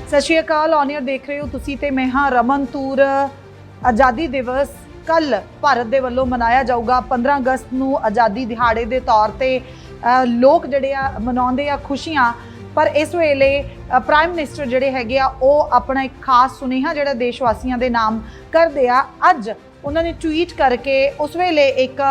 सत श्री अकाल। ऑनियर देख रहे हो तुसी ते मैं हाँ रमन तूर। आज़ादी दिवस कल भारत दे वल्लों मनाया जाऊगा। 15 अगस्त नूं आज़ादी दिहाड़े दे तौर ते लोग जिहड़े आ मनाउंदे आ खुशियां, पर इस वेले प्राइम मिनिस्टर जिहड़े हैगे आ ओह अपना एक खास सुनेहा जिहड़ा देशवासियों के नाम करदे आ। अज उन्होंने ट्वीट करके उस वेले एक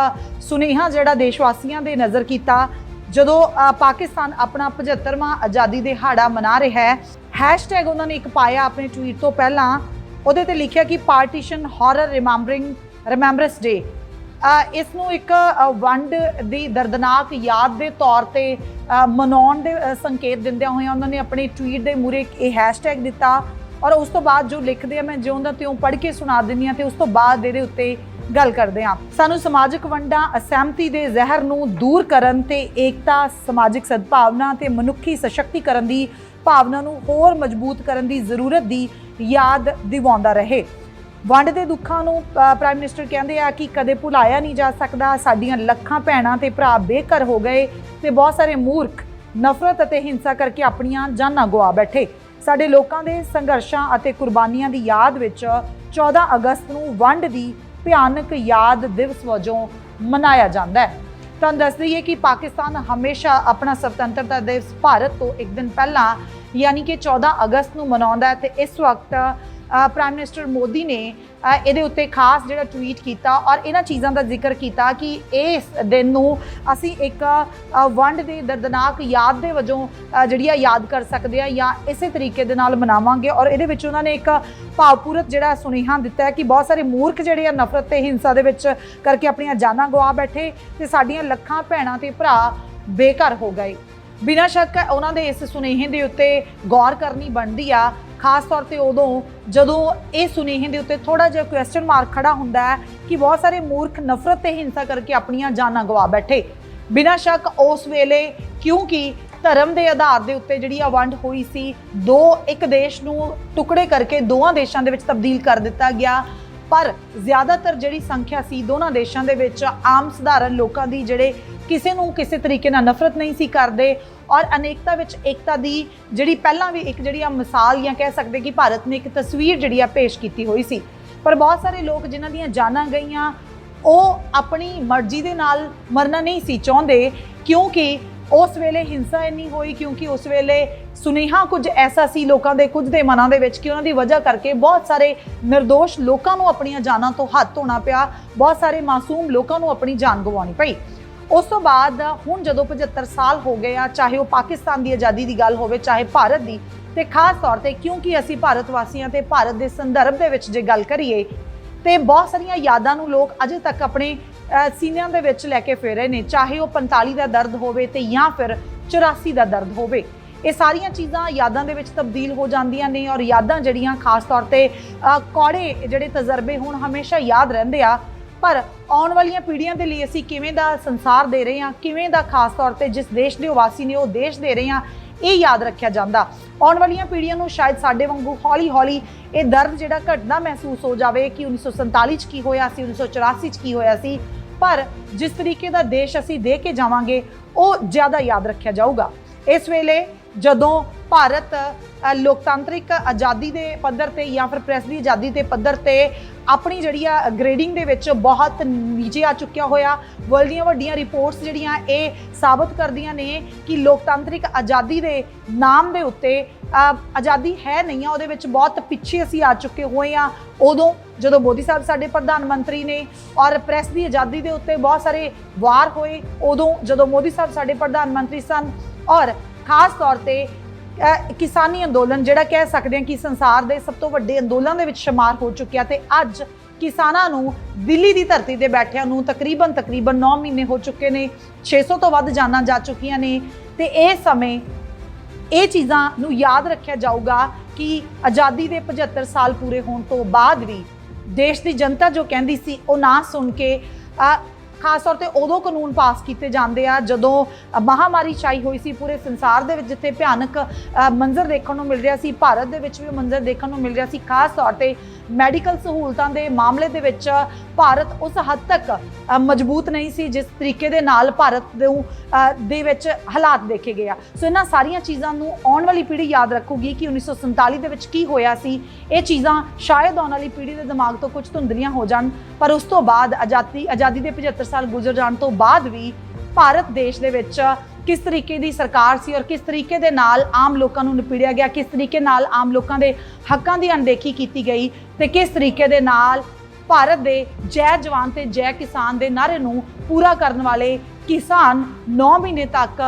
सुनेहा जिहड़ा देशवासियों के नज़र किया जदों पाकिस्तान अपना 75वां आज़ादी दिहाड़ा मना रहा है। हैशटैग उन्होंने एक पाया अपने ट्वीट तो पहला, उहदे ते लिखिया कि पार्टीशन हॉरर रिमैंबरेंस डे। इसनूं एक वंड की दर्दनाक याद के तौर पर मनाउण दे संकेत दिंदियां होइयां उन्होंने अपने ट्वीट के मूहरे यह हैशटैग दिता। और उस तो बाद जो लिखते हैं मैं ज्यों दा त्यों पढ़ के सुना दिंदी हां ते उस तो बाद इहदे उत्ते गल करदे हां। सानूं समाजिक वंडां असहमति के जहर नूं दूर करन ते एकता, समाजिक सद्भावना ते मनुखी सशक्तिकरण की भावना नूं होर मजबूत करन की जरूरत की याद दिवाउंदा रहे। वंड के दुखों नूं प्राइम मिनिस्टर कहते हैं कि कदे भुलाया नहीं जा सकता। साडियां लखां भैणां ते भरा बेघर हो गए ते बहुत सारे मूर्ख नफरत अते हिंसा करके अपनियां जानां गवा बैठे। साडे लोकां दे संघर्षां अते कुर्बानियां दी याद विच 14 अगस्त नूं वंड दी भयानक याद दिवस वजों मनाया जाता है। तुहानूं दस दईए कि पाकिस्तान हमेशा अपना स्वतंत्रता दिवस भारत तो एक दिन पहला यानी कि 14 अगस्त नूं मनाउंदा है। ते इस वक्त प्राइम मिनिस्टर मोदी ने ਇਹਦੇ ਉੱਤੇ खास ਜਿਹੜਾ ट्वीट किया और इन्हां चीज़ों का जिक्र किया कि इस दिन नूं असीं एक वंड की दर्दनाक याद के वजों जिहड़ी याद कर सकते हैं या इस तरीके दे नाल मनावांगे। और इहदे विच उन्होंने एक भावपूरक जिहड़ा सुनेहा दिता है कि बहुत सारे मूर्ख जिहड़े नफरत ते हिंसा दे विच करके अपनियां जानां गवा बैठे ते साडियां लखां भैणां ते भरा बेघर हो गए। बिना शक उन्होंने इस सुनेहे के उत्ते गौर करनी बनती आ, खास तौर पर उदों जदों इस सुनेहे के उत्ते थोड़ा जिहा क्वेश्चन मार्क खड़ा हुंदा है कि बहुत सारे मूर्ख नफरत ते हिंसा करके अपनियां जानां गवा बैठे। बिना शक उस वेले क्योंकि धर्म के आधार के उत्ते जिहड़ी वंड हुई सी, एक देश नूं टुकड़े करके दोवां देशां दे विच तब्दील कर दिता गया। पर ज़्यादातर जिहड़ी संख्या सी दोनों देशों के विच आम सधारण लोगों की जिहड़े किसी नूं किसी तरीके नाल नफरत नहीं सी करदे और अनेकता विच एकता दी जिहड़ी पहलां भी एक जिहड़ी मिसाल या कह सकते कि भारत ने एक तस्वीर जिहड़ी पेश की हुई सी। पर बहुत सारे लोग जिन्हां दीयां जानां गईयां वो अपनी मर्जी दे नाल मरना नहीं सी चाहुंदे, क्योंकि उस वेले हिंसा इन्नी हुई, क्योंकि उस वेले सुनेहा कुछ ऐसा सी लोगों के कुछ दे मनां दे विच कि उन्हां दी वजह करके बहुत सारे निर्दोष लोगों नूं अपनियां जानां तो हाथ धोना पिया, बहुत सारे मासूम लोगों नूं अपनी जान गवाउणी पई। उस तो बाद हुण जदों 75 साल हो गए आ, चाहे वो पाकिस्तान की आज़ादी की गल होवे चाहे भारत की, ते खास तौर पर क्योंकि असीं भारत वासियां ते भारत के संदर्भ दे विच जे गल करिए तो बहुत सारियां यादां नूं लोग अजे तक अपने सीनिਆਂ ਦੇ ਵਿੱਚ ਲੈ ਕੇ ਫਿਰ ਰਹੇ ਨੇ, चाहे वो 45 का दर्द होवे ते या फिर 84 का दर्द होवे। ये सारियां चीज़ां यादां दे विच तब्दील हो जांदियां ने और यादां जड़ियां खास तौर पे कौड़े जिहड़े तजर्बे हुण हमेशा याद रहिंदे आ। पर आउण वालियां पीढ़ियां दे लई असीं किवें दा संसार दे रहे हां, किवें दा खास तौर पे जिस देश दे वासी ने वो देश दे रहे हां, ये याद रखा जाता। आने वाली पीढ़ियों को शायद साडे वांगू हौली हौली ये दर्द जिहड़ा घटना महसूस हो जाए कि 1947 की होया सी, 1984 की होया सी, पर जिस तरीके का देश असीं दे के जावांगे वो ज़्यादा याद रखा जाऊगा। इस वेले जदों भारत लोकतांत्रिक आज़ादी के पद्धर ते या फिर प्रैस की आज़ादी के पद्धर ते अपनी जिहड़ी ग्रेडिंग दे विच बहुत नीचे आ चुकिया होया। वर्ल्ड दी वड्डियां रिपोर्ट्स जिहड़ियां ये साबित करदियां ने कि लोकतांत्रिक आज़ादी के नाम के उत्ते आज़ादी है नहीं है, उहदे विच बहुत पिछे असीं आ चुके हुए हैं। उदों जदों मोदी साहब साडे प्रधानमंत्री ने और प्रैस की आज़ादी के उत्ते बहुत सारे वार होए, उदों जदों मोदी साहब साडे प्रधानमंत्री सन और खास तौर पर किसानी अंदोलन जिहड़ा कह सकते हैं कि संसार के सब तो वड्डे अंदोलन दे विच शुमार हो चुकिया। ते अज किसानां नूं दिल्ली की धरती ते बैठिਆਂ नूं तकरीबन 9 महीने हो चुके ने, 600 तो वध जानां जा चुकियां ने। ते इस समय ये चीज़ां नूं याद रखा जाऊगा कि आज़ादी के 75 साल पूरे होने तो बाद भी देश की जनता जो कहती सी वो ना सुन के ਖਾਸ ਤੌਰ ਤੇ ਉਦੋਂ ਕਾਨੂੰਨ ਪਾਸ ਕੀਤੇ ਜਾਂਦੇ ਆ ਜਦੋਂ ਮਹਾਮਾਰੀ ਛਾਈ ਹੋਈ ਸੀ ਪੂਰੇ ਸੰਸਾਰ ਦੇ ਵਿੱਚ, ਜਿੱਥੇ ਭਿਆਨਕ ਮੰਜ਼ਰ ਦੇਖਣ ਨੂੰ ਮਿਲ ਰਿਹਾ ਸੀ। ਭਾਰਤ ਦੇ ਵਿੱਚ ਵੀ ਮੰਜ਼ਰ ਦੇਖਣ ਨੂੰ ਮਿਲ ਰਿਹਾ ਸੀ। ਖਾਸ ਤੌਰ ਤੇ ਮੈਡੀਕਲ ਸਹੂਲਤਾਂ ਦੇ ਮਾਮਲੇ ਦੇ ਵਿੱਚ ਭਾਰਤ ਉਸ ਹੱਦ ਤੱਕ ਮਜ਼ਬੂਤ ਨਹੀਂ ਸੀ ਜਿਸ ਤਰੀਕੇ ਦੇ ਨਾਲ ਭਾਰਤ ਦੇ ਵਿੱਚ ਹਾਲਾਤ ਦੇਖੇ ਗਏ ਆ। ਸੋ ਇਹਨਾਂ ਸਾਰੀਆਂ ਚੀਜ਼ਾਂ ਨੂੰ ਆਉਣ ਵਾਲੀ ਪੀੜ੍ਹੀ ਯਾਦ ਰੱਖੂਗੀ ਕਿ 1947 ਦੇ ਵਿੱਚ ਕੀ ਹੋਇਆ ਸੀ। ਇਹ ਚੀਜ਼ਾਂ ਸ਼ਾਇਦ ਆਉਣ ਵਾਲੀ ਪੀੜ੍ਹੀ ਦੇ ਦਿਮਾਗ ਤੋਂ ਕੁਝ ਧੁੰਦਲੀਆਂ ਹੋ ਜਾਣ, ਪਰ ਉਸ ਤੋਂ ਬਾਅਦ ਆਜ਼ਾਦੀ ਦੇ 75 ਸਾਲ ਗੁਜ਼ਰ ਜਾਣ ਤੋਂ ਬਾਅਦ ਵੀ ਭਾਰਤ ਦੇਸ਼ ਦੇ ਵਿੱਚ ਕਿਸ ਤਰੀਕੇ ਦੀ ਸਰਕਾਰ ਸੀ ਔਰ ਕਿਸ ਤਰੀਕੇ ਦੇ ਨਾਲ ਆਮ ਲੋਕਾਂ ਨੂੰ ਨਿਪੀੜਿਆ ਗਿਆ, ਕਿਸ ਤਰੀਕੇ ਨਾਲ ਆਮ ਲੋਕਾਂ ਦੇ ਹੱਕਾਂ ਦੀ ਅਣਦੇਖੀ ਕੀਤੀ ਗਈ ਤੇ ਕਿਸ ਤਰੀਕੇ ਦੇ ਨਾਲ ਭਾਰਤ ਦੇ ਜੈ ਜਵਾਨ ਤੇ ਜੈ ਕਿਸਾਨ ਦੇ ਨਾਅਰੇ ਨੂੰ ਪੂਰਾ ਕਰਨ ਵਾਲੇ ਕਿਸਾਨ 9 ਮਹੀਨੇ ਤੱਕ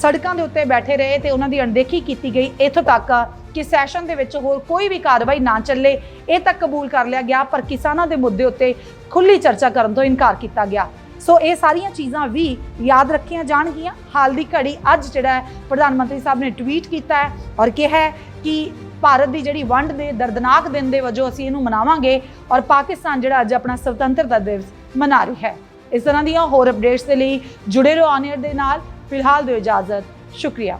ਸੜਕਾਂ ਦੇ ਉੱਤੇ ਬੈਠੇ ਰਹੇ ਤੇ ਉਹਨਾਂ ਦੀ ਅਣਦੇਖੀ ਕੀਤੀ ਗਈ। ਇੱਥੋਂ ਤੱਕ ਕਿ ਸੈਸ਼ਨ ਦੇ ਵਿੱਚ ਹੋਰ ਕੋਈ ਵੀ ਕਾਰਵਾਈ ਨਾ ਚੱਲੇ, ਇਹ ਤੱਕ ਕਬੂਲ ਕਰ ਲਿਆ ਗਿਆ, ਪਰ ਕਿਸਾਨਾਂ ਦੇ ਮੁੱਦੇ ਉੱਤੇ ਖੁੱਲ੍ਹੀ ਚਰਚਾ ਕਰਨ ਤੋਂ ਇਨਕਾਰ ਕੀਤਾ ਗਿਆ। ਸੋ ਇਹ ਸਾਰੀਆਂ ਚੀਜ਼ਾਂ ਵੀ ਯਾਦ ਰੱਖੀਆਂ ਜਾਣਗੀਆਂ। ਹਾਲ ਦੀ ਘੜੀ ਅੱਜ ਜਿਹੜਾ ਪ੍ਰਧਾਨ ਮੰਤਰੀ ਸਾਹਿਬ ਨੇ ਟਵੀਟ ਕੀਤਾ ਹੈ ਔਰ ਕਿਹਾ ਹੈ ਕਿ ਭਾਰਤ ਦੀ ਜਿਹੜੀ ਵੰਡ ਦੇ ਦਰਦਨਾਕ ਦਿਨ ਦੇ ਵਜੋਂ ਅਸੀਂ ਇਹਨੂੰ ਮਨਾਵਾਂਗੇ ਔਰ ਪਾਕਿਸਤਾਨ ਜਿਹੜਾ ਅੱਜ ਆਪਣਾ ਸੁਤੰਤਰਤਾ ਦਿਵਸ ਮਨਾ ਰਿਹਾ ਹੈ। ਇਸ ਤਰ੍ਹਾਂ ਦੀਆਂ ਹੋਰ ਅਪਡੇਟਸ ਦੇ ਲਈ ਜੁੜੇ ਰਹੋ ਔਨ ਏਅਰ ਦੇ ਨਾਲ। ਫਿਲਹਾਲ ਦਿਓ ਇਜਾਜ਼ਤ। ਸ਼ੁਕਰੀਆ।